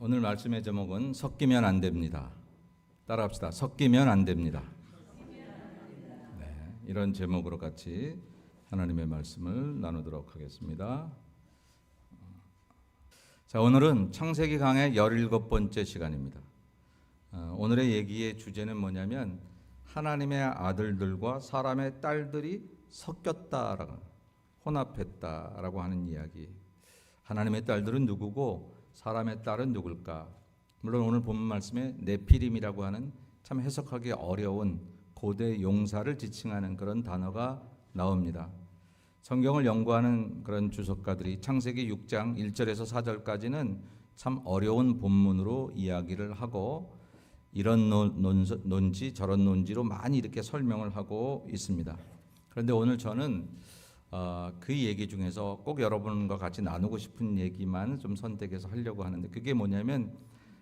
오늘 말씀의 제목은 섞이면 안 됩니다. 따라합시다. 섞이면 안 됩니다. 네, 이런 제목으로 같이 하나님의 말씀을 나누도록 하겠습니다. 자, 오늘은 창세기 강의 17번째 시간입니다. 오늘의 얘기의 주제는 뭐냐면 하나님의 아들들과 사람의 딸들이 섞였다라고, 혼합했다라고 하는 이야기. 하나님의 딸들은 누구고 사람의 딸은 누굴까? 물론 오늘 본문 말씀에 네피림이라고 하는 참 해석하기 어려운 고대 용사를 지칭하는 그런 단어가 나옵니다. 성경을 연구하는 그런 주석가들이 창세기 6장 1절에서 4절까지는 참 어려운 본문으로 이야기를 하고 이런 논지 저런 논지로 많이 이렇게 설명을 하고 있습니다. 그런데 오늘 저는 그 얘기 중에서 꼭 여러분과 같이 나누고 싶은 얘기만 좀 선택해서 하려고 하는데, 그게 뭐냐면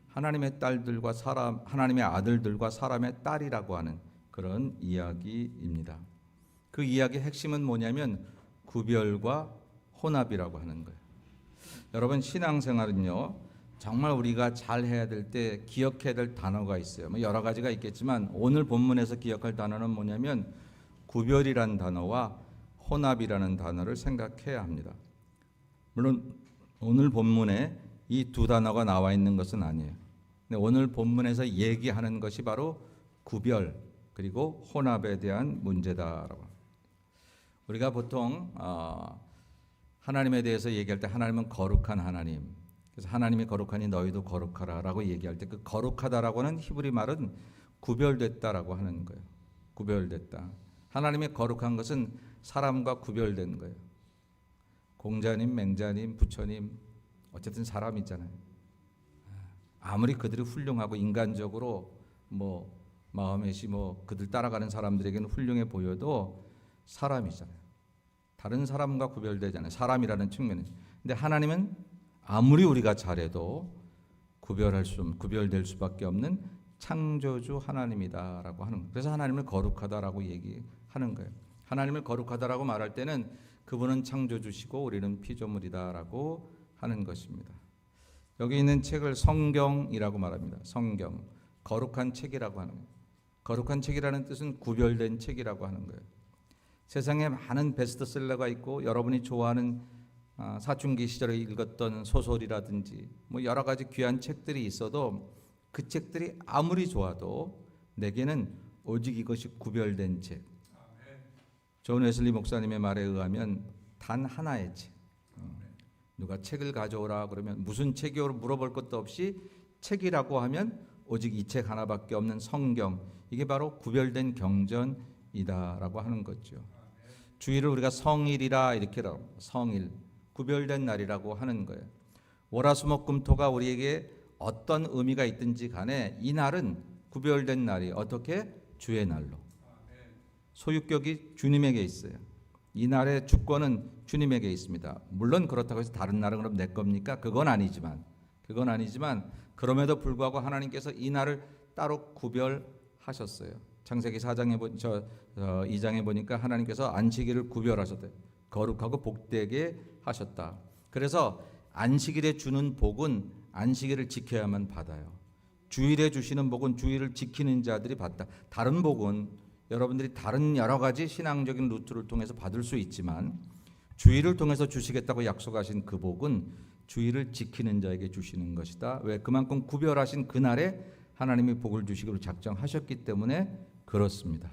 하나님의 딸들과 하나님의 아들들과 사람의 딸이라고 하는 그런 이야기입니다. 그 이야기의 핵심은 뭐냐면 구별과 혼합이라고 하는 거예요. 여러분, 신앙생활은요, 정말 우리가 잘 해야 될 때 기억해야 될 단어가 있어요. 뭐 여러 가지가 있겠지만 오늘 본문에서 기억할 단어는 뭐냐면 구별이란 단어와 혼합이라는 단어를 생각해야 합니다. 물론 오늘 본문에 이 두 단어가 나와 있는 것은 아니에요. 근데 오늘 본문에서 얘기하는 것이 바로 구별 그리고 혼합에 대한 문제다라고. 우리가 보통 하나님에 대해서 얘기할 때 하나님은 거룩한 하나님, 그래서 하나님이 거룩하니 너희도 거룩하라라고 얘기할 때 그 거룩하다라고 하는 히브리 말은 구별됐다라고 하는 거예요. 구별됐다. 하나님의 거룩한 것은 사람과 구별된 거예요. 공자님, 맹자님, 부처님, 어쨌든 사람이잖아요. 아무리 그들이 훌륭하고 인간적으로 마음에시 그들 따라가는 사람들에게는 훌륭해 보여도 사람이잖아요. 다른 사람과 구별되잖아요. 사람이라는 측면에. 근데 하나님은 아무리 우리가 잘해도 구별될 수밖에 없는 창조주 하나님이다라고 하는 거예요. 그래서 하나님을 거룩하다라고 얘기하는 거예요. 하나님을 거룩하다라고 말할 때는 그분은 창조주시고 우리는 피조물이다라고 하는 것입니다. 여기 있는 책을 성경이라고 말합니다. 성경, 거룩한 책이라고 하는 거예요. 거룩한 책이라는 뜻은 구별된 책이라고 하는 거예요. 세상에 많은 베스트셀러가 있고 여러분이 좋아하는 사춘기 시절에 읽었던 소설이라든지 여러 가지 귀한 책들이 있어도 그 책들이 아무리 좋아도 내게는 오직 이것이 구별된 책. 존 웨슬리 목사님의 말에 의하면 단 하나의 책. 누가 책을 가져오라 그러면 무슨 책이오 물어볼 것도 없이 책이라고 하면 오직 이 책 하나밖에 없는 성경. 이게 바로 구별된 경전이다라고 하는 거죠. 주일을 우리가 성일이라 이렇게 성일, 구별된 날이라고 하는 거예요. 월화수목금토가 우리에게 어떤 의미가 있든지 간에 이 날은 구별된 날이 어떻게? 주의 날로. 소유격이 주님에게 있어요. 이 날의 주권은 주님에게 있습니다. 물론 그렇다고 해서 다른 날은 그럼 내 겁니까? 그건 아니지만 그럼에도 불구하고 하나님께서 이 날을 따로 구별하셨어요. 창세기 2장에 보니까 하나님께서 안식일을 구별하셨대요. 거룩하고 복되게 하셨다. 그래서 안식일에 주는 복은 안식일을 지켜야만 받아요. 주일에 주시는 복은 주일을 지키는 자들이 받다. 다른 복은 여러분들이 다른 여러 가지 신앙적인 루트를 통해서 받을 수 있지만 주일을 통해서 주시겠다고 약속하신 그 복은 주일을 지키는 자에게 주시는 것이다. 왜? 그만큼 구별하신 그날에 하나님이 복을 주시기로 작정하셨기 때문에 그렇습니다.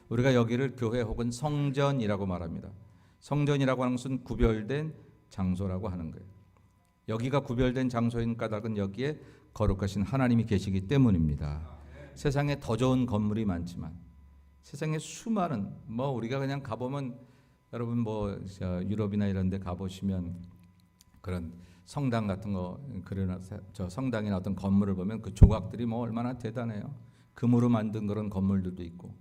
우리가 여기를 교회 혹은 성전이라고 말합니다. 성전이라고 하는 것은 구별된 장소라고 하는 거예요. 여기가 구별된 장소인 까닭은 여기에 거룩하신 하나님이 계시기 때문입니다. 세상에 더 좋은 건물이 많지만 세상에 수많은 우리가 그냥 가보면 여러분 유럽이나 이런 데 가보시면 그런 성당 같은 거 그러나 저 성당이나 어떤 건물을 보면 그 조각들이 얼마나 대단해요. 금으로 만든 그런 건물들도 있고.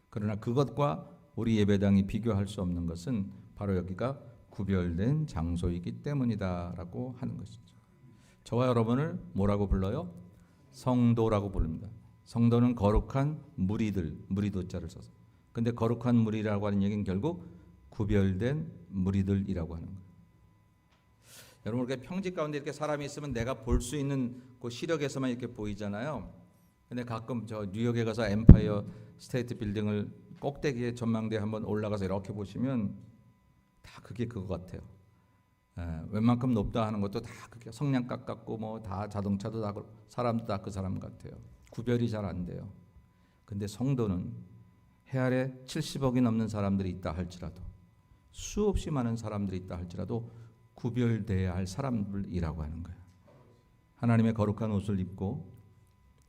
그러나 그것과 우리 예배당이 비교할 수 없는 것은 바로 여기가 구별된 장소이기 때문이다라고 하는 것이죠. 저와 여러분을 뭐라고 불러요? 성도라고 부릅니다. 성도는 거룩한 무리도자를 써서. 근데 거룩한 무리라고 하는 얘기는 결국 구별된 무리들이라고 하는 거예요. 여러분 이렇게 평지 가운데 이렇게 사람이 있으면 내가 볼 수 있는 그 시력에서만 이렇게 보이잖아요. 근데 가끔 저 뉴욕에 가서 엠파이어 스테이트 빌딩을 꼭대기에 전망대에 한번 올라가서 이렇게 보시면 다 그게 그거 같아요. 웬만큼 높다 하는 것도 다 그게 성냥갑 같고 뭐 다 자동차도 다 사람도 다 그 사람 같아요. 구별이 잘 안 돼요. 근데 성도는 해 아래 70억이 넘는 사람들이 있다 할지라도 수없이 많은 사람들이 있다 할지라도 구별돼야 할 사람들이라고 하는 거예요. 하나님의 거룩한 옷을 입고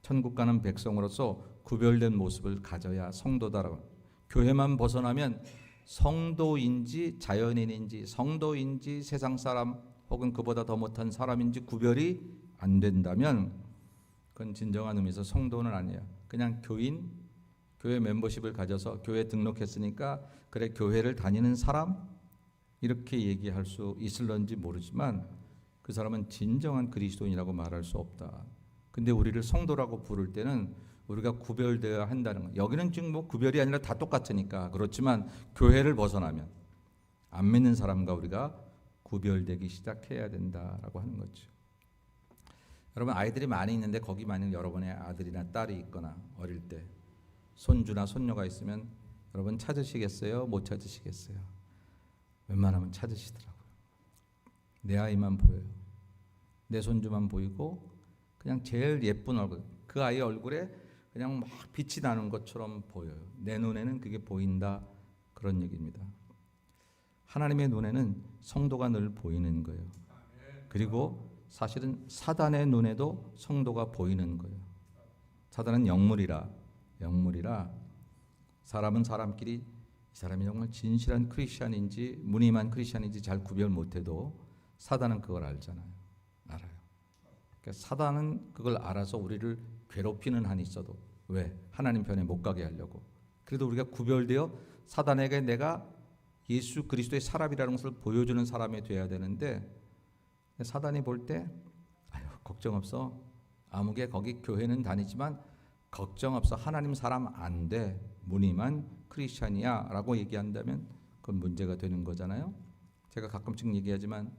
천국 가는 백성으로서 구별된 모습을 가져야 성도다라고. 교회만 벗어나면 성도인지 자연인인지 성도인지 세상 사람 혹은 그보다 더 못한 사람인지 구별이 안 된다면 그건 진정한 의미에서 성도는 아니야. 그냥 교인, 교회 멤버십을 가져서 교회에 등록했으니까 그래 교회를 다니는 사람 이렇게 얘기할 수 있을런지 모르지만 그 사람은 진정한 그리스도인이라고 말할 수 없다. 근데 우리를 성도라고 부를 때는 우리가 구별되어야 한다는 거. 여기는 지금 뭐 구별이 아니라 다 똑같으니까 그렇지만 교회를 벗어나면 안 믿는 사람과 우리가 구별되기 시작해야 된다라고 하는 거죠. 여러분 아이들이 많이 있는데 거기 만약 여러분의 아들이나 딸이 있거나 어릴 때 손주나 손녀가 있으면 여러분 찾으시겠어요? 못 찾으시겠어요? 웬만하면 찾으시더라고요. 내 아이만 보여요. 내 손주만 보이고 그냥 제일 예쁜 얼굴, 그 아이 얼굴에 그냥 막 빛이 나는 것처럼 보여요. 내 눈에는 그게 보인다 그런 얘기입니다. 하나님의 눈에는 성도가 늘 보이는 거예요. 그리고 사실은 사단의 눈에도 성도가 보이는 거예요. 사단은 영물이라 사람은 사람끼리 이 사람이 정말 진실한 크리스찬인지 무늬만 크리스찬인지 잘 구별 못해도 사단은 그걸 알잖아요. 알아요. 그러니까 사단은 그걸 알아서 우리를 괴롭히는 한이 있어도 왜? 하나님 편에 못 가게 하려고. 그래도 우리가 구별되어 사단에게 내가 예수 그리스도의 사람이라는 것을 보여주는 사람이 돼야 되는데 사단이 볼 때 아유 걱정 없어. 아무개 거기 교회는 다니지만 걱정 없어. 하나님 사람 안 돼. 무늬만 크리스찬이야 라고 얘기한다면 그건 문제가 되는 거잖아요. 제가 가끔씩 얘기하지만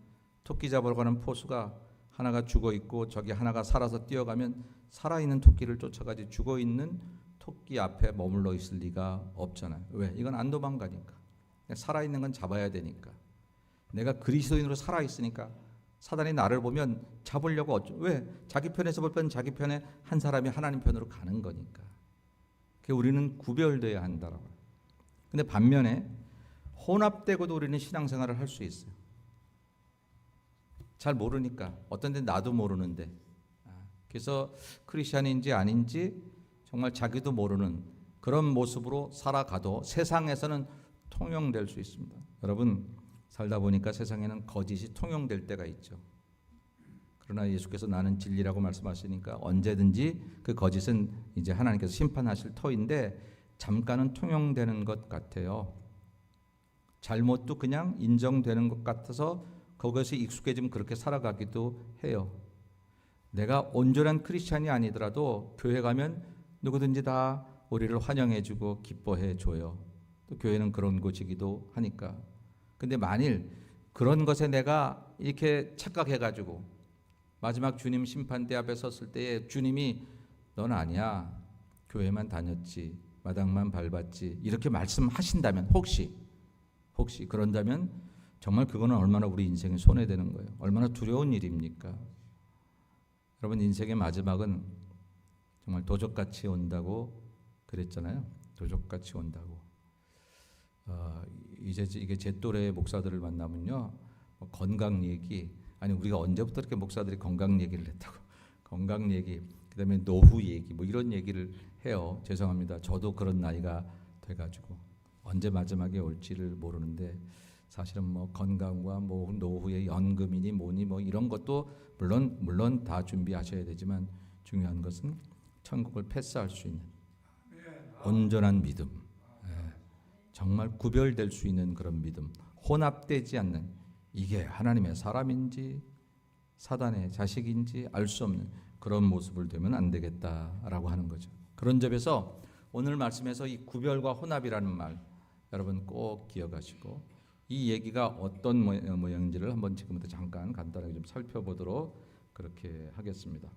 토끼 잡으러 가는 포수가 하나가 죽어 있고 저기 하나가 살아서 뛰어가면 살아있는 토끼를 쫓아가지 죽어 있는 토끼 앞에 머물러 있을 리가 없잖아요. 왜? 이건 안 도망가니까. 살아있는 건 잡아야 되니까. 내가 그리스도인으로 살아있으니까 사단이 나를 보면 잡으려고 왜? 자기 편에서 볼 땐 자기 편에 한 사람이 하나님 편으로 가는 거니까. 우리는 구별돼야 한다라고. 근데 반면에 혼합되고도 우리는 신앙생활을 할 수 있어요. 잘 모르니까. 어떤 데 나도 모르는데. 그래서 크리스찬인지 아닌지 정말 자기도 모르는 그런 모습으로 살아가도 세상에서는 통용될 수 있습니다. 여러분 살다 보니까 세상에는 거짓이 통용될 때가 있죠. 그러나 예수께서 나는 진리라고 말씀하시니까 언제든지 그 거짓은 이제 하나님께서 심판하실 터인데 잠깐은 통용되는 것 같아요. 잘못도 그냥 인정되는 것 같아서 그것이 익숙해지면 그렇게 살아가기도 해요. 내가 온전한 크리스찬이 아니더라도 교회 가면 누구든지 다 우리를 환영해주고 기뻐해줘요. 또 교회는 그런 곳이기도 하니까. 근데 만일 그런 것에 내가 이렇게 착각해가지고 마지막 주님 심판대 앞에 섰을 때에 주님이 넌 아니야. 교회만 다녔지. 마당만 밟았지. 이렇게 말씀하신다면 혹시 그런다면 정말 그거는 얼마나 우리 인생에 손해되는 거예요. 얼마나 두려운 일입니까? 여러분 인생의 마지막은 정말 도적같이 온다고 그랬잖아요. 도적같이 온다고. 이제 이게 제 또래 목사들을 만나면요. 건강 얘기 아니 우리가 언제부터 이렇게 목사들이 건강 얘기를 했다고 건강 얘기 그다음에 노후 얘기 뭐 이런 얘기를 해요. 죄송합니다. 저도 그런 나이가 돼가지고 언제 마지막에 올지를 모르는데 사실은 뭐 건강과 뭐 노후의 연금이니 뭐니 뭐 이런 것도 물론 다 준비하셔야 되지만 중요한 것은 천국을 패스할 수 있는 온전한 믿음, 정말 구별될 수 있는 그런 믿음, 혼합되지 않는 이게 하나님의 사람인지 사단의 자식인지 알 수 없는 그런 모습을 되면 안 되겠다라고 하는 거죠. 그런 점에서 오늘 말씀에서 이 구별과 혼합이라는 말 여러분 꼭 기억하시고 이 얘기가 어떤 모양인지를 한번 지금부터 잠깐 간단하게 좀 살펴보도록 그렇게 하겠습니다.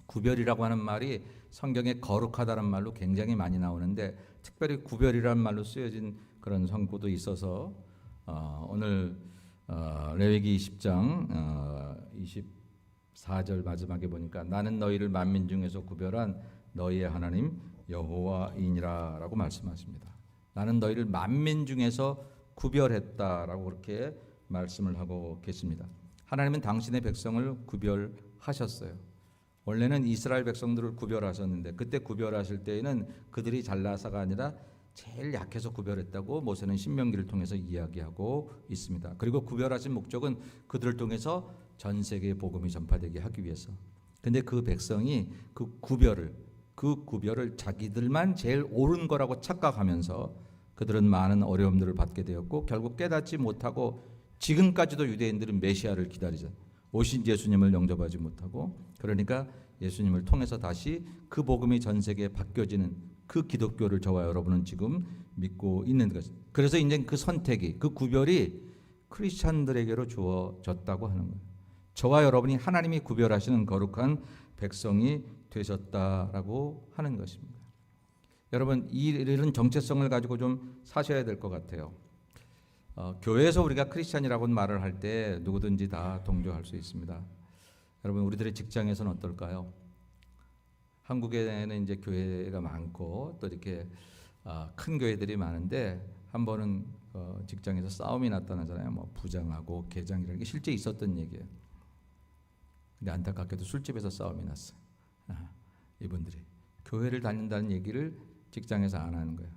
구별이라고 하는 말이 성경에 거룩하다는 말로 굉장히 많이 나오는데 특별히 구별이라는 말로 쓰여진 그런 성구도 있어서 오늘 레위기 20장 24절 마지막에 보니까 나는 너희를 만민 중에서 구별한 너희의 하나님 여호와이니라 라고 말씀하십니다. 나는 너희를 만민 중에서 구별했다라고 그렇게 말씀을 하고 계십니다. 하나님은 당신의 백성을 구별하셨어요. 원래는 이스라엘 백성들을 구별하셨는데 그때 구별하실 때에는 그들이 잘나서가 아니라 제일 약해서 구별했다고 모세는 신명기를 통해서 이야기하고 있습니다. 그리고 구별하신 목적은 그들을 통해서 전 세계에 복음이 전파되게 하기 위해서. 근데 그 백성이 그 구별을 자기들만 제일 옳은 거라고 착각하면서 그들은 많은 어려움들을 받게 되었고 결국 깨닫지 못하고 지금까지도 유대인들은 메시아를 기다리자 오신 예수님을 영접하지 못하고 그러니까 예수님을 통해서 다시 그 복음이 전 세계에 바뀌어지는 그 기독교를 저와 여러분은 지금 믿고 있는 것입니다. 그래서 이제 그 선택이 그 구별이 크리스찬들에게로 주어졌다고 하는 거예요. 저와 여러분이 하나님이 구별하시는 거룩한 백성이 되셨다라고 하는 것입니다. 여러분 이 이런 정체성을 가지고 좀 사셔야 될 것 같아요. 교회에서 우리가 크리스찬이라고 말을 할 때 누구든지 다 동조할 수 있습니다. 여러분 우리들의 직장에서는 어떨까요? 한국에는 이제 교회가 많고 또 이렇게 큰 교회들이 많은데 한 번은 직장에서 싸움이 났다잖아요. 뭐 부장하고 계장이라는 게 실제 있었던 얘기예요. 근데 안타깝게도 술집에서 싸움이 났어요. 이분들이 교회를 다닌다는 얘기를 직장에서 안 하는 거예요.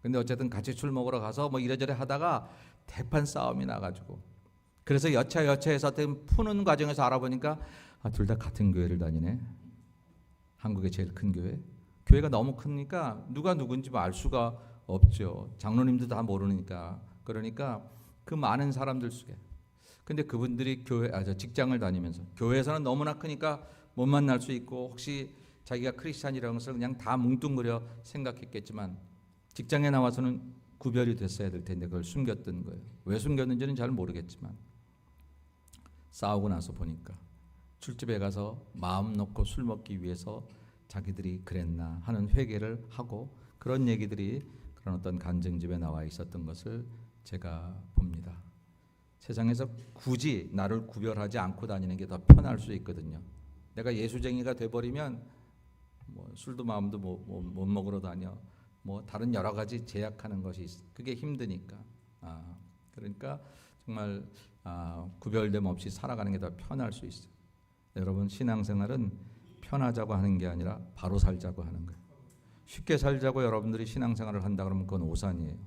근데 어쨌든 같이 술 먹으러 가서 뭐 이래저래 하다가 대판 싸움이 나가지고 그래서 여차여차해서 어떤 푸는 과정에서 알아보니까 둘 다 같은 교회를 다니네. 한국의 제일 큰 교회. 교회가 너무 크니까 누가 누군지 알 수가 없죠. 장로님도 다 모르니까. 그러니까 그 많은 사람들 속에. 근데 그분들이 직장을 다니면서 교회에서는 너무나 크니까 못 만날 수 있고 혹시 자기가 크리스찬이라는 것을 그냥 다 뭉뚱그려 생각했겠지만 직장에 나와서는 구별이 됐어야 될 텐데 그걸 숨겼던 거예요. 왜 숨겼는지는 잘 모르겠지만 싸우고 나서 보니까 술집에 가서 마음 놓고 술 먹기 위해서 자기들이 그랬나 하는 회개를 하고 그런 얘기들이 그런 어떤 간증집에 나와 있었던 것을 제가 봅니다. 세상에서 굳이 나를 구별하지 않고 다니는 게 더 편할 수 있거든요. 내가 예수쟁이가 돼버리면 뭐 술도 마음도 못 먹으러 다녀. 뭐 다른 여러 가지 제약하는 것이 있어. 그게 힘드니까. 그러니까 정말 구별됨 없이 살아가는 게 더 편할 수 있어요. 여러분 신앙생활은 편하자고 하는 게 아니라 바로 살자고 하는 거예요. 쉽게 살자고 여러분들이 신앙생활을 한다 그러면 그건 오산이에요.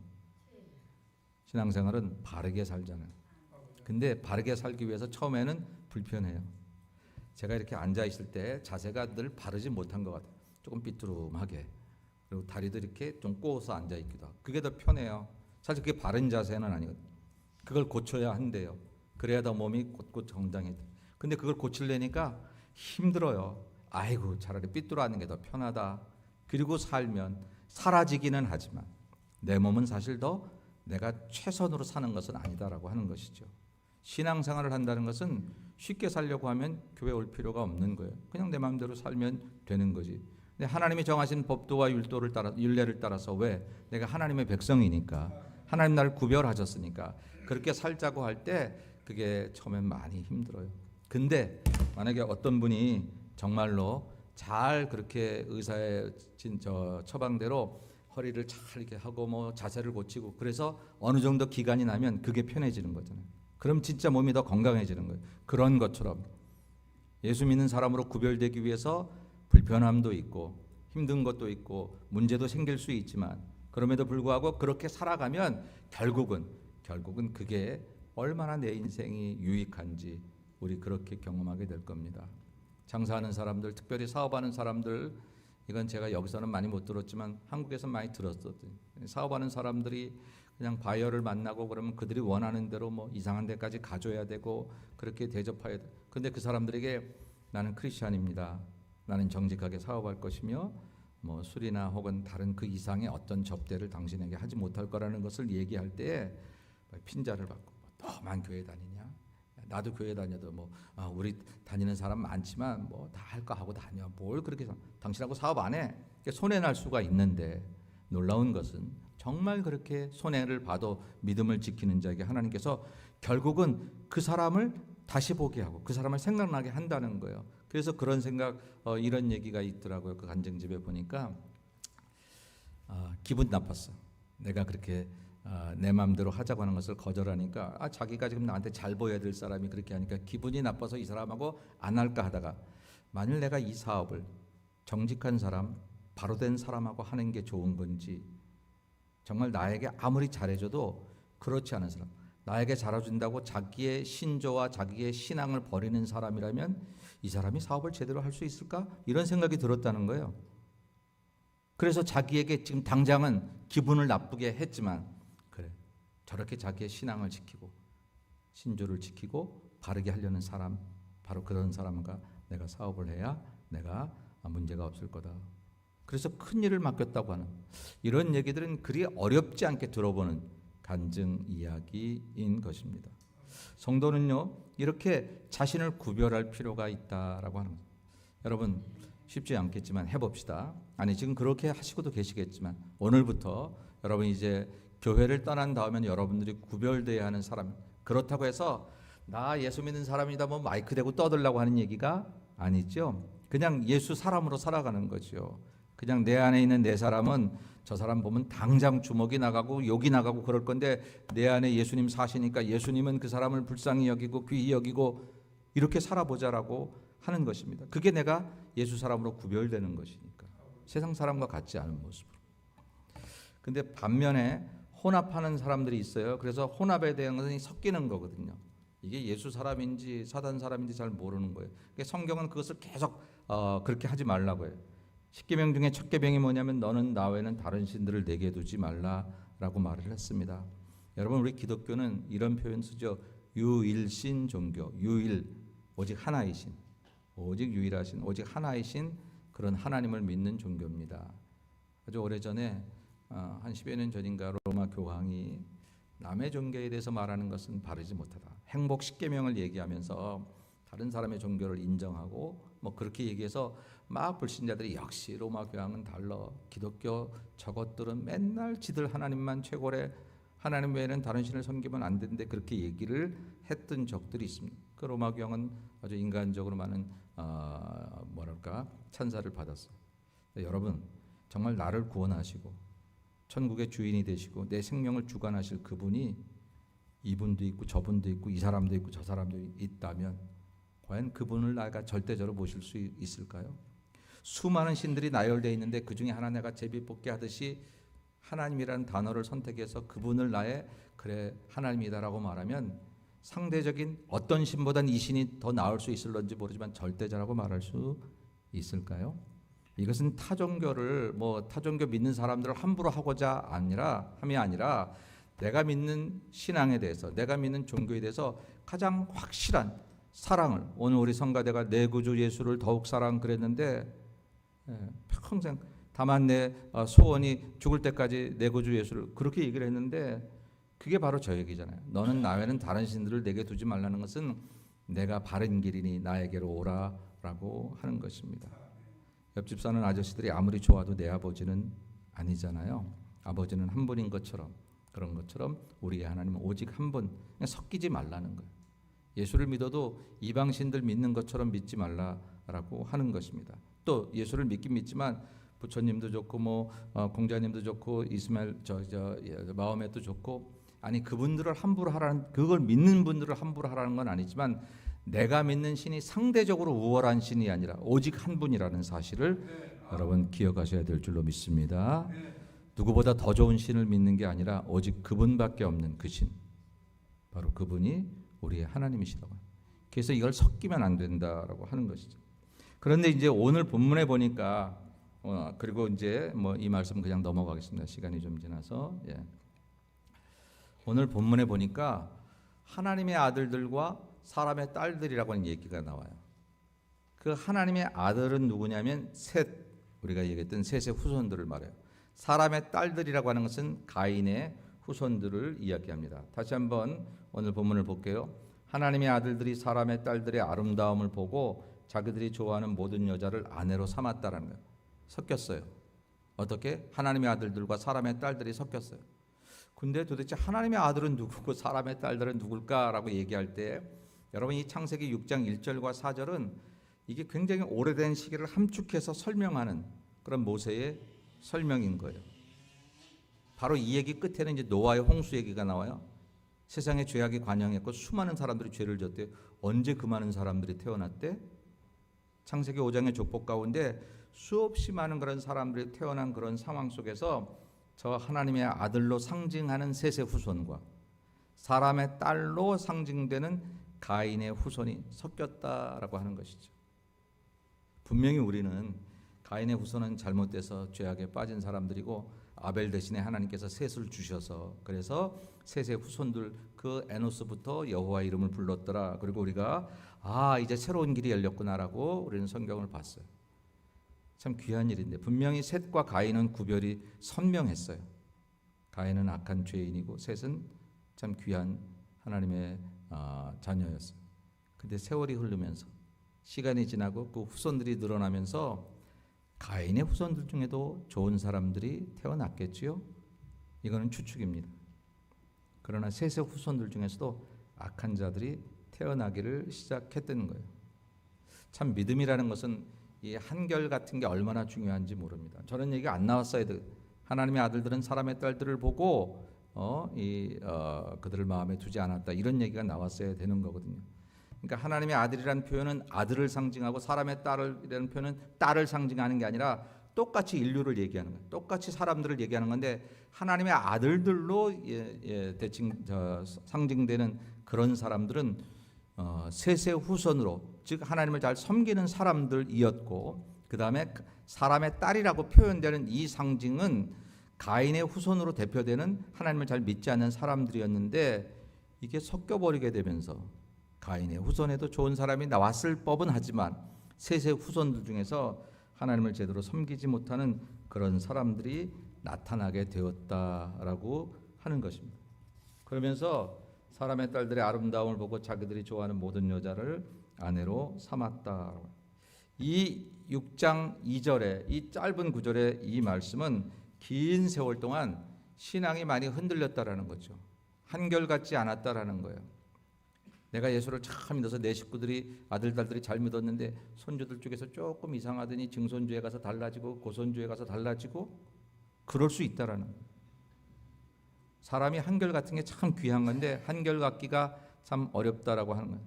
신앙생활은 바르게 살잖아요. 근데 바르게 살기 위해서 처음에는 불편해요. 제가 이렇게 앉아 있을 때 자세가 늘 바르지 못한 것 같아요. 조금 삐뚤음하게. 그리고 다리도 이렇게 좀 꼬아서 앉아 있기도 하고. 그게 더 편해요. 사실 그게 바른 자세는 아니거든요. 그걸 고쳐야 한대요. 그래야 더 몸이 곧곧 정당해져. 근데 그걸 고치려니까 힘들어요. 아이고 차라리 삐뚤어 앉는 게 더 편하다. 그리고 살면 사라지기는 하지만 내 몸은 사실 더 내가 최선으로 사는 것은 아니다라고 하는 것이죠. 신앙생활을 한다는 것은 쉽게 살려고 하면 교회 올 필요가 없는 거예요. 그냥 내 마음대로 살면 되는 거지. 근데 하나님이 정하신 법도와 율례를 따라서 왜? 내가 하나님의 백성이니까 하나님 나를 구별하셨으니까 그렇게 살자고 할 때 그게 처음엔 많이 힘들어요. 근데 만약에 어떤 분이 정말로 잘 그렇게 의사의 처방대로 허리를 잘 이렇게 하고 뭐 자세를 고치고 그래서 어느 정도 기간이 나면 그게 편해지는 거잖아요. 그럼 진짜 몸이 더 건강해지는 거예요. 그런 것처럼 예수 믿는 사람으로 구별되기 위해서 불편함도 있고 힘든 것도 있고 문제도 생길 수 있지만 그럼에도 불구하고 그렇게 살아가면 결국은 그게 얼마나 내 인생이 유익한지 우리 그렇게 경험하게 될 겁니다. 장사하는 사람들, 특별히 사업하는 사람들, 이건 제가 여기서는 많이 못 들었지만 한국에서 많이 들었거든요. 사업하는 사람들이 그냥 바이어를 만나고 그러면 그들이 원하는 대로 뭐 이상한 데까지 가줘야 되고 그렇게 대접해야 돼. 근데 그 사람들에게 나는 크리스찬입니다. 나는 정직하게 사업할 것이며 뭐 술이나 혹은 다른 그 이상의 어떤 접대를 당신에게 하지 못할 거라는 것을 얘기할 때 핀자를 받고 너만 교회 다니냐? 나도 교회 다녀도 우리 다니는 사람 많지만 다 할까 하고 다녀. 뭘 그렇게 당신하고 사업 안 해? 손해 날 수가 있는데 놀라운 것은 정말 그렇게 손해를 봐도 믿음을 지키는 자에게 하나님께서 결국은 그 사람을 다시 보게 하고 그 사람을 생각나게 한다는 거예요. 그래서 그런 생각 이런 얘기가 있더라고요. 그 간증집에 보니까 기분 나빴어. 내가 그렇게 내 마음대로 하자고 하는 것을 거절하니까 자기가 지금 나한테 잘 보여야 될 사람이 그렇게 하니까 기분이 나빠서 이 사람하고 안 할까 하다가 만일 내가 이 사업을 정직한 사람, 바로 된 사람하고 하는 게 좋은 건지 정말 나에게 아무리 잘해줘도 그렇지 않은 사람, 나에게 잘해준다고 자기의 신조와 자기의 신앙을 버리는 사람이라면 이 사람이 사업을 제대로 할 수 있을까? 이런 생각이 들었다는 거예요. 그래서 자기에게 지금 당장은 기분을 나쁘게 했지만 그래, 저렇게 자기의 신앙을 지키고 신조를 지키고 바르게 하려는 사람, 바로 그런 사람과 내가 사업을 해야 내가 문제가 없을 거다. 그래서 큰 일을 맡겼다고 하는 이런 얘기들은 그리 어렵지 않게 들어보는 간증 이야기인 것입니다. 성도는요, 이렇게 자신을 구별할 필요가 있다라고 하는 거예요. 여러분 쉽지 않겠지만 해봅시다. 아니 지금 그렇게 하시고도 계시겠지만 오늘부터 여러분 이제 교회를 떠난 다음에 여러분들이 구별돼야 하는 사람, 그렇다고 해서 나 예수 믿는 사람이다 마이크 대고 떠들라고 하는 얘기가 아니죠. 그냥 예수 사람으로 살아가는 거죠. 그냥 내 안에 있는 내 사람은 저 사람 보면 당장 주먹이 나가고 욕이 나가고 그럴 건데 내 안에 예수님 사시니까 예수님은 그 사람을 불쌍히 여기고 귀히 여기고 이렇게 살아보자라고 하는 것입니다. 그게 내가 예수 사람으로 구별되는 것이니까 세상 사람과 같지 않은 모습으로. 근데 반면에 혼합하는 사람들이 있어요. 그래서 혼합에 대한 것은 섞이는 거거든요. 이게 예수 사람인지 사단 사람인지 잘 모르는 거예요. 성경은 그것을 계속 그렇게 하지 말라고 해요. 십계명 중에 첫 계명이 뭐냐면 너는 나 외에는 다른 신들을 내게 두지 말라라고 말을 했습니다. 여러분 우리 기독교는 이런 표현 쓰죠. 유일신 종교, 유일 오직 하나이신, 오직 유일하신 오직 하나이신 그런 하나님을 믿는 종교입니다. 아주 오래전에 한 10여 년 전인가 로마 교황이 남의 종교에 대해서 말하는 것은 바르지 못하다. 행복 십계명을 얘기하면서 다른 사람의 종교를 인정하고 그렇게 얘기해서 막 불신자들이 역시 로마 교황은 달라. 기독교 저것들은 맨날 지들 하나님만 최고래. 하나님 외에는 다른 신을 섬기면 안 된대. 그렇게 얘기를 했던 적들이 있습니다. 그 로마 교황은 아주 인간적으로 많은 찬사를 받았어요. 여러분 정말 나를 구원하시고 천국의 주인이 되시고 내 생명을 주관하실 그분이 이분도 있고 저분도 있고 이 사람도 있고 저 사람도 있다면 과연 그분을 내가 절대적으로 모실 수 있을까요? 수많은 신들이 나열되어 있는데 그 중에 하나 내가 제비뽑기 하듯이 하나님이라는 단어를 선택해서 그분을 나의 그래 하나님이다라고 말하면 상대적인 어떤 신보단 이 신이 더 나을 수 있을런지 모르지만 절대자라고 말할 수 있을까요? 이것은 타종교를 타종교 믿는 사람들을 함부로 하고자 함이 아니라 내가 믿는 신앙에 대해서 내가 믿는 종교에 대해서 가장 확실한 사랑을 오늘 우리 성가대가 내 구주 예수를 더욱 사랑 그랬는데 평생 다만 내 소원이 죽을 때까지 내 구주 예수를 그렇게 얘기를 했는데 그게 바로 저 얘기잖아요. 너는 나 외에는 다른 신들을 내게 두지 말라는 것은 내가 바른 길이니 나에게로 오라라고 하는 것입니다. 옆집 사는 아저씨들이 아무리 좋아도 내 아버지는 아니잖아요. 아버지는 한 분인 것처럼 그런 것처럼 우리의 하나님은 오직 한 분. 섞이지 말라는 거예요. 예수를 믿어도 이방신들 믿는 것처럼 믿지 말라라고 하는 것입니다. 또 예수를 믿긴 믿지만 부처님도 좋고 공자님도 좋고 이스마엘 마호메도 좋고 아니 그분들을 함부로 하라는 그걸 믿는 분들을 함부로 하라는 건 아니지만 내가 믿는 신이 상대적으로 우월한 신이 아니라 오직 한 분이라는 사실을 여러분 기억하셔야 될 줄로 믿습니다. 누구보다 더 좋은 신을 믿는 게 아니라 오직 그분밖에 없는 그 신, 바로 그분이 우리의 하나님이시다고. 그래서 이걸 섞이면 안 된다라고 하는 것이죠. 그런데 이제 오늘 본문에 보니까 그리고 이제 이 말씀 그냥 넘어가겠습니다. 시간이 좀 지나서 오늘 본문에 보니까 하나님의 아들들과 사람의 딸들이라고 하는 얘기가 나와요. 그 하나님의 아들은 누구냐면 셋, 우리가 얘기했던 셋의 후손들을 말해요. 사람의 딸들이라고 하는 것은 가인의 후손들을 이야기합니다. 다시 한번 오늘 본문을 볼게요. 하나님의 아들들이 사람의 딸들의 아름다움을 보고 자기들이 좋아하는 모든 여자를 아내로 삼았다라는 거예요. 섞였어요. 어떻게? 하나님의 아들들과 사람의 딸들이 섞였어요. 근데 도대체 하나님의 아들은 누구고 사람의 딸들은 누굴까라고 얘기할 때 여러분 이 창세기 6장 1절과 4절은 이게 굉장히 오래된 시기를 함축해서 설명하는 그런 모세의 설명인 거예요. 바로 이 얘기 끝에는 이제 노아의 홍수 얘기가 나와요. 세상에 죄악이 관영했고 수많은 사람들이 죄를 졌대요. 언제 그 많은 사람들이 태어났대? 창세기 5장의 족보 가운데 수없이 많은 그런 사람들이 태어난 그런 상황 속에서 저 하나님의 아들로 상징하는 셋의 후손과 사람의 딸로 상징되는 가인의 후손이 섞였다라고 하는 것이죠. 분명히 우리는 가인의 후손은 잘못돼서 죄악에 빠진 사람들이고 아벨 대신에 하나님께서 셋을 주셔서 그래서 셋의 후손들 그 에노스부터 여호와 이름을 불렀더라. 그리고 우리가 이제 새로운 길이 열렸구나라고 우리는 성경을 봤어요. 참 귀한 일인데 분명히 셋과 가인은 구별이 선명했어요. 가인은 악한 죄인이고 셋은 참 귀한 하나님의 자녀였어요. 근데 세월이 흐르면서 시간이 지나고 그 후손들이 늘어나면서 가인의 후손들 중에도 좋은 사람들이 태어났겠지요. 이거는 추측입니다. 그러나 셋의 후손들 중에서도 악한 자들이 태어나기를 시작했던 거예요. 참 믿음이라는 것은 이 한결 같은 게 얼마나 중요한지 모릅니다. 저런 얘기가 안 나왔어야 돼. 하나님의 아들들은 사람의 딸들을 보고 그들을 마음에 두지 않았다. 이런 얘기가 나왔어야 되는 거거든요. 그러니까 하나님의 아들이라는 표현은 아들을 상징하고 사람의 딸이라는 표현은 딸을 상징하는 게 아니라 똑같이 인류를 얘기하는 거예요. 똑같이 사람들을 얘기하는 건데 하나님의 아들들로 상징되는 그런 사람들은 셋의 후손으로 즉 하나님을 잘 섬기는 사람들이었고 그 다음에 사람의 딸이라고 표현되는 이 상징은 가인의 후손으로 대표되는 하나님을 잘 믿지 않는 사람들이었는데 이게 섞여버리게 되면서 가인의 후손에도 좋은 사람이 나왔을 법은 하지만 셋의 후손들 중에서 하나님을 제대로 섬기지 못하는 그런 사람들이 나타나게 되었다라고 하는 것입니다. 그러면서 사람의 딸들의 아름다움을 보고 자기들이 좋아하는 모든 여자를 아내로 삼았다. 이 6장 2절에 이 짧은 구절의 이 말씀은 긴 세월 동안 신앙이 많이 흔들렸다라는 거죠. 한결같지 않았다라는 거예요. 내가 예수를 참 믿어서 내 식구들이 아들, 딸들이 잘 믿었는데 손주들 쪽에서 조금 이상하더니 증손주에 가서 달라지고 고손주에 가서 달라지고 그럴 수 있다라는 거예요. 사람이 한결같은 게 참 귀한 건데 한결같기가 참 어렵다라고 하는 거예요.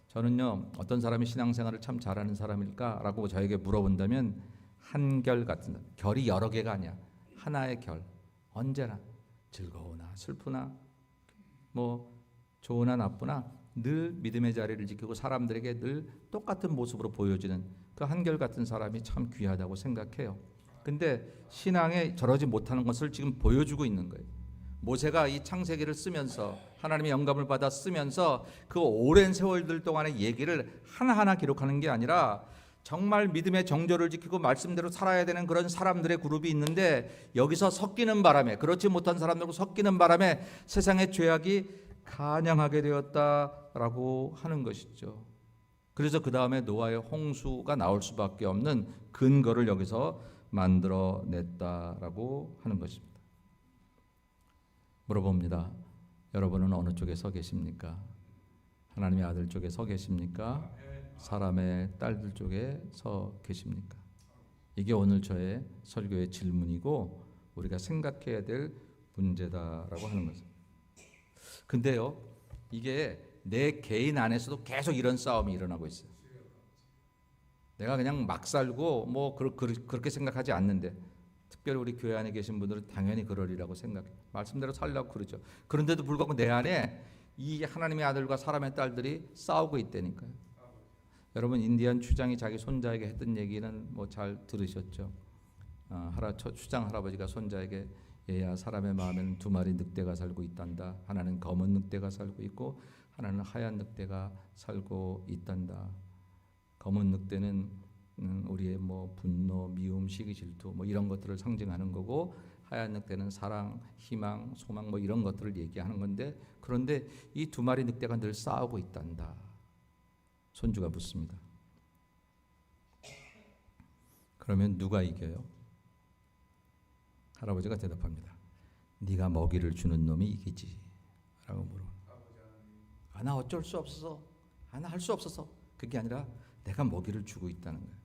저는요 어떤 사람이 신앙생활을 참 잘하는 사람일까라고 저에게 물어본다면 한결같은 결이 여러 개가 아니야. 하나의 결. 언제나 즐거우나 슬프나 뭐 좋으나 나쁘나 늘 믿음의 자리를 지키고 사람들에게 늘 똑같은 모습으로 보여지는 그 한결같은 사람이 참 귀하다고 생각해요. 근데 신앙에 저러지 못하는 것을 지금 보여주고 있는 거예요. 모세가 이 창세기를 쓰면서 하나님의 영감을 받아 쓰면서 그 오랜 세월들 동안의 얘기를 하나하나 기록하는 게 아니라 정말 믿음의 정조를 지키고 말씀대로 살아야 되는 그런 사람들의 그룹이 있는데 여기서 섞이는 바람에 그렇지 못한 사람들과 섞이는 바람에 세상의 죄악이 간영하게 되었다라고 하는 것이죠. 그래서 그 다음에 노아의 홍수가 나올 수밖에 없는 근거를 여기서 만들어냈다라고 하는 것입니다. 물어봅니다. 여러분은 어느 쪽에 서 계십니까? 하나님의 아들 쪽에 서 계십니까? 사람의 딸들 쪽에 서 계십니까? 이게 오늘 저의 설교의 질문이고 우리가 생각해야 될 문제다라고 하는 거죠. 근데요, 이게 내 개인 안에서도 계속 이런 싸움이 일어나고 있어요. 내가 그냥 막 살고 뭐 그렇게 생각하지 않는데 특별히 우리 교회 안에 계신 분들은 당연히 그러리라고 생각해요. 말씀대로 살려고 그러죠. 그런데도 불구하고 내 안에 이 하나님의 아들과 사람의 딸들이 싸우고 있다니까요. 여러분 인디안 추장이 자기 손자에게 했던 얘기는 뭐 잘 들으셨죠. 추장 할아버지가 손자에게 얘야 사람의 마음에는 두 마리 늑대가 살고 있단다. 하나는 검은 늑대가 살고 있고 하나는 하얀 늑대가 살고 있단다. 검은 늑대는 우리의 뭐 분노, 미움, 시기, 질투 뭐 이런 것들을 상징하는 거고 하얀 늑대는 사랑, 희망, 소망 뭐 이런 것들을 얘기하는 건데, 그런데 이 두 마리 늑대가 늘 싸우고 있단다. 손주가 묻습니다. 그러면 누가 이겨요? 할아버지가 대답합니다. 네가 먹이를 주는 놈이 이기지 라고 물어. 나 어쩔 수 없어서, 나 할 수 없어서. 그게 아니라 내가 먹이를 주고 있다는 거예요.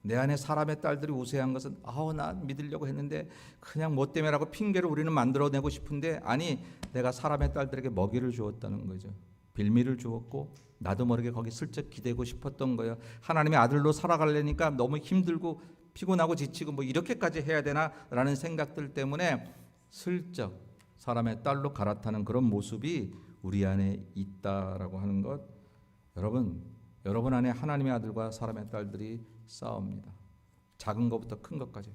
내 안에 사람의 딸들이 우세한 것은 난 믿으려고 했는데 그냥 뭐 때문에라고 핑계를 우리는 만들어내고 싶은데, 아니 내가 사람의 딸들에게 먹이를 주었다는 거죠. 빌미를 주었고 나도 모르게 거기 슬쩍 기대고 싶었던 거예요. 하나님의 아들로 살아가려니까 너무 힘들고 피곤하고 지치고 뭐 이렇게까지 해야 되나라는 생각들 때문에 슬쩍 사람의 딸로 갈아타는 그런 모습이 우리 안에 있다라고 하는 것. 여러분 안에 하나님의 아들과 사람의 딸들이 싸웁니다. 작은 것부터 큰 것까지.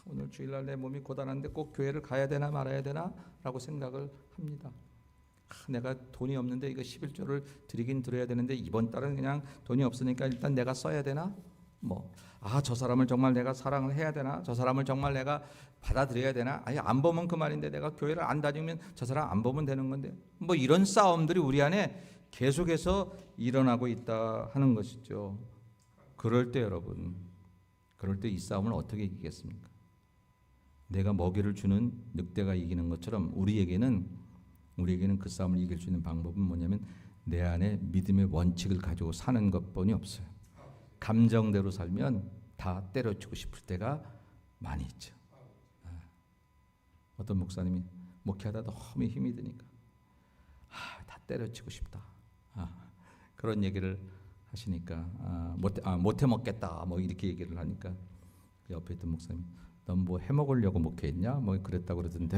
오늘 주일날 내 몸이 고단한데 꼭 교회를 가야 되나 말아야 되나 라고 생각을 합니다. 내가 돈이 없는데 이거 11조를 드리긴 드려야 되는데 이번 달은 그냥 돈이 없으니까 일단 내가 써야 되나? 저 사람을 정말 내가 사랑을 해야 되나? 저 사람을 정말 내가 받아들여야 되나? 아예 안 보면 그 말인데 내가 교회를 안 다니면 저 사람 안 보면 되는 건데, 이런 싸움들이 우리 안에 계속해서 일어나고 있다 하는 것이죠. 그럴 때 이 싸움을 어떻게 이기겠습니까? 내가 먹이를 주는 늑대가 이기는 것처럼 우리에게는 그 싸움을 이길 수 있는 방법은 뭐냐면 내 안에 믿음의 원칙을 가지고 사는 것뿐이 없어요. 감정대로 살면 다 때려치고 싶을 때가 많이 있죠. 어떤 목사님이 목회하다 너무 힘이 드니까 다 때려치고 싶다. 그런 얘기를 하시니까 못해 먹겠다 이렇게 얘기를 하니까 옆에 있던 목사님, 넌 뭐 해먹으려고 목회했냐? 그랬다고 그러던데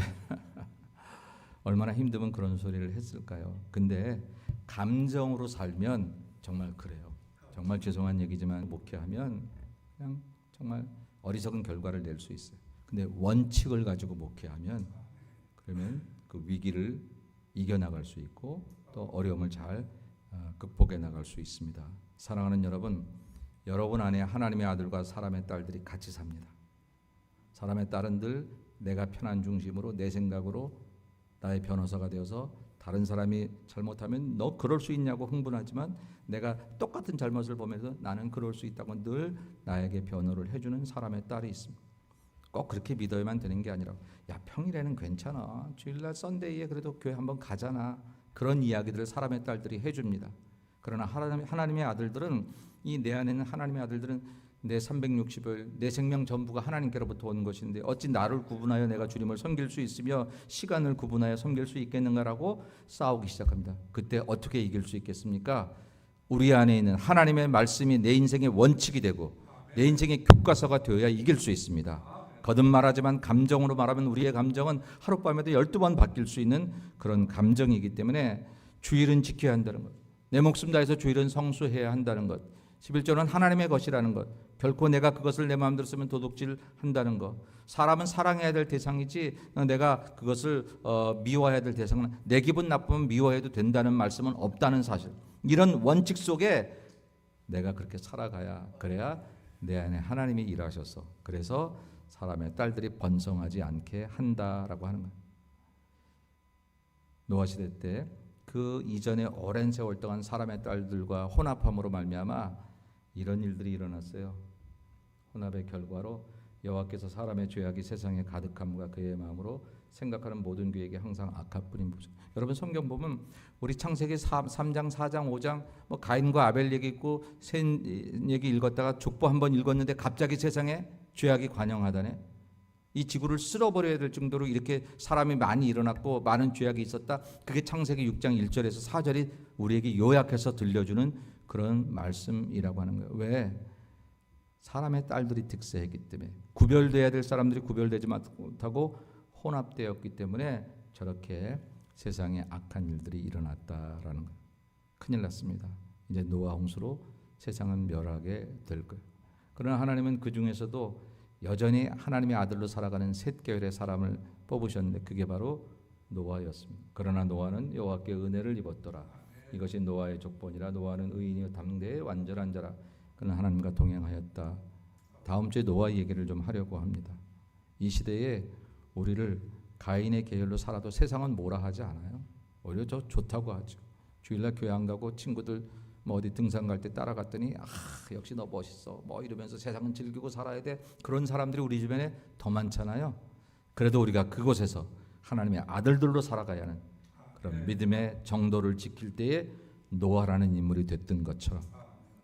얼마나 힘들면 그런 소리를 했을까요? 근데 감정으로 살면 정말 그래요. 정말 죄송한 얘기지만 목회하면 그냥 정말 어리석은 결과를 낼 수 있어요. 근데 원칙을 가지고 목회하면 그러면 그 위기를 이겨나갈 수 있고 또 어려움을 잘 극복해 나갈 수 있습니다. 사랑하는 여러분 안에 하나님의 아들과 사람의 딸들이 같이 삽니다. 사람의 딸은 늘 내가 편한 중심으로 내 생각으로 나의 변호사가 되어서 다른 사람이 잘못하면 너 그럴 수 있냐고 흥분하지만 내가 똑같은 잘못을 보면서 나는 그럴 수 있다고 늘 나에게 변호를 해주는 사람의 딸이 있습니다. 꼭 그렇게 믿어야만 되는 게 아니라 평일에는 괜찮아. 주일날 썬데이에 그래도 교회 한번 가잖아. 그런 이야기들을 사람의 딸들이 해줍니다. 그러나 하나님의 아들들은 내 안에는 하나님의 아들들은 내 360일 내 생명 전부가 하나님께로부터 온 것인데 어찌 나를 구분하여 내가 주님을 섬길 수 있으며 시간을 구분하여 섬길 수 있겠는가라고 싸우기 시작합니다. 그때 어떻게 이길 수 있겠습니까? 우리 안에 있는 하나님의 말씀이 내 인생의 원칙이 되고 내 인생의 교과서가 되어야 이길 수 있습니다. 거듭 말하지만 감정으로 말하면 우리의 감정은 하룻밤에도 12번 바뀔 수 있는 그런 감정이기 때문에 주일은 지켜야 한다는 것, 내 목숨 다해서 주일은 성수해야 한다는 것, 11조는 하나님의 것이라는 것, 결코 내가 그것을 내 마음대로 쓰면 도둑질한다는 것, 사람은 사랑해야 될 대상이지 내가 그것을 미워해야 될 대상은, 내 기분 나쁘면 미워해도 된다는 말씀은 없다는 사실, 이런 원칙 속에 내가 그렇게 살아가야, 그래야 내 안에 하나님이 일하셔서 그래서 사람의 딸들이 번성하지 않게 한다라고 하는 거예요. 노아 시대 때 그 이전에 오랜 세월 동안 사람의 딸들과 혼합함으로 말미암아 이런 일들이 일어났어요. 혼합의 결과로 여호와께서 사람의 죄악이 세상에 가득함과 그의 마음으로 생각하는 모든 계획이 항상 악함뿐인 것이죠. 여러분 성경 보면 우리 창세기 3장, 4장, 5장 가인과 아벨 얘기 있고 셋 얘기 읽었다가 족보 한번 읽었는데 갑자기 세상에 죄악이 관영하다네. 이 지구를 쓸어버려야 될 정도로 이렇게 사람이 많이 일어났고 많은 죄악이 있었다. 그게 창세기 6장 1절에서 4절이 우리에게 요약해서 들려주는 그런 말씀이라고 하는 거예요. 왜? 사람의 딸들이 득세했기 때문에, 구별돼야 될 사람들이 구별되지 못하고 혼합되었기 때문에 저렇게 세상에 악한 일들이 일어났다라는 거예요. 큰일 났습니다. 이제 노아 홍수로 세상은 멸하게 될 거예요. 그러나 하나님은 그 중에서도 여전히 하나님의 아들로 살아가는 셋 계열의 사람을 뽑으셨는데 그게 바로 노아였습니다. 그러나 노아는 여호와께 은혜를 입었더라. 이것이 노아의 족본이라. 노아는 의인이요 당대의 완전한 자라. 그는 하나님과 동행하였다. 다음 주에 노아 얘기를 좀 하려고 합니다. 이 시대에 우리를 가인의 계열로 살아도 세상은 뭐라 하지 않아요. 오히려 저 좋다고 하죠. 주일날 교회 안 가고 친구들 뭐 어디 등산 갈 때 따라갔더니 역시 너 멋있어 뭐 이러면서 세상은 즐기고 살아야 돼. 그런 사람들이 우리 주변에 더 많잖아요. 그래도 우리가 그곳에서 하나님의 아들들로 살아가야 하는 그런 믿음의 정도를 지킬 때에 노아라는 인물이 됐던 것처럼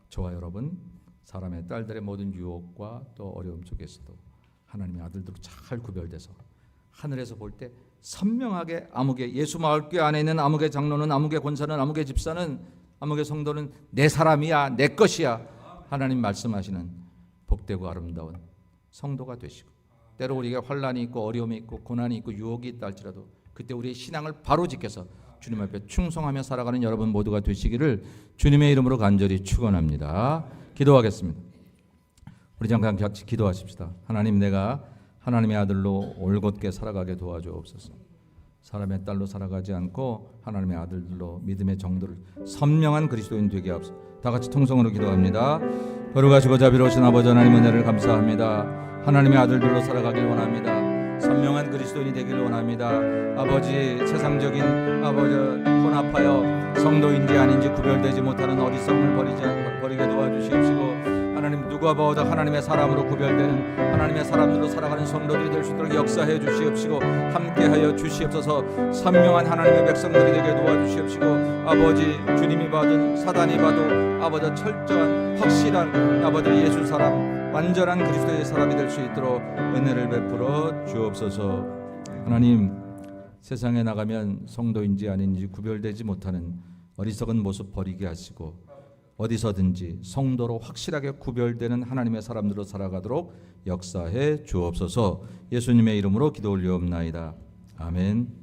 저와 여러분 사람의 딸들의 모든 유혹과 또 어려움 속에서도 하나님의 아들들로 잘 구별돼서 하늘에서 볼 때 선명하게 아무개 예수 마을교회 안에 있는 아무개 장로는 아무개 권사는 아무개 집사는 아무개 성도는 내 사람이야 내 것이야 하나님 말씀하시는 복되고 아름다운 성도가 되시고 때로 우리에게 환난이 있고 어려움이 있고 고난이 있고 유혹이 있다 할지라도 그때 우리의 신앙을 바로 지켜서 주님 앞에 충성하며 살아가는 여러분 모두가 되시기를 주님의 이름으로 간절히 축원합니다. 기도하겠습니다. 우리 잠깐 같이 기도하십시다. 하나님 내가 하나님의 아들로 올곧게 살아가게 도와주옵소서. 사람의 딸로 살아가지 않고 하나님의 아들들로 믿음의 정도를 선명한 그리스도인 되게 하옵소서. 다 같이 통성으로 기도합니다. 거룩하시고 자비로우신 아버지 하나님 은혜를 감사합니다. 하나님의 아들들로 살아가길 원합니다. 선명한 그리스도인이 되길 원합니다. 아버지 세상적인 아버지 혼합하여 성도인지 아닌지 구별되지 못하는 어리석음을 버리게 도와주시옵시고 하나님 누가 봐도 하나님의 사람으로 구별되는 하나님의 사람들로 살아가는 성도들이 될 수 있도록 역사해 주시옵시고 함께하여 주시옵소서. 선명한 하나님의 백성들이 되게 도와주시옵시고 아버지 주님이 봐도 사단이 봐도 아버지 철저한 확실한 아버지 예수 사람 완전한 그리스도의 사람이 될 수 있도록 은혜를 베풀어 주옵소서. 하나님 세상에 나가면 성도인지 아닌지 구별되지 못하는 어리석은 모습 버리게 하시고 어디서든지 성도로 확실하게 구별되는 하나님의 사람들로 살아가도록 역사해 주옵소서. 예수님의 이름으로 기도 올리옵나이다. 아멘.